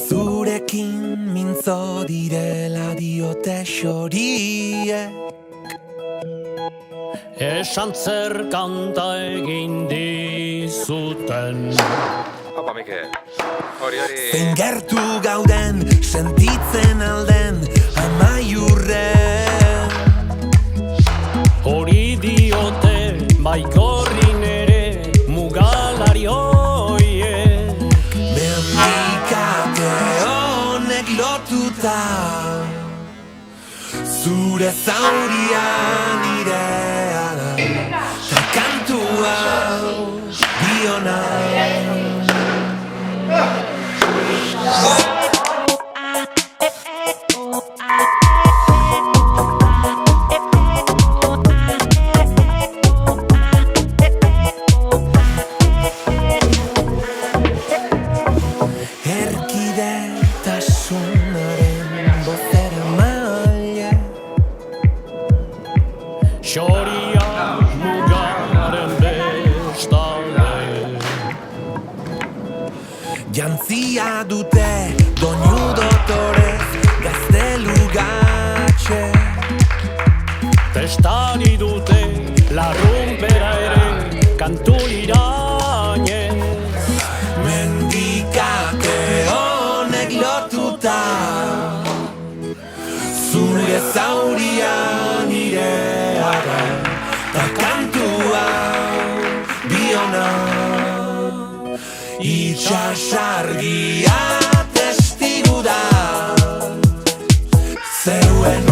Zurekin mintzo direla diote xoriek. Esan zer kanta egin dizuten. Opa, Mikel. Hori. Zein gertu gauden, sentitzen alden amaiurren. Hori diote baikorrin ere mugalari hoiek. Mendikate honek lotuta, zure zauria nirea da, ta kantu hau biona. Erkidetasunaren bozeramaile, Xoria mugaren bestalde. jantzia dute doinu dotorez gaztelugatxe. Testari dute larrumpera ere kantu irainez. Mendikate honek lotuta, zure zauria nirea da, ta kantu hau biona. Itxasargia testigu da, zeuen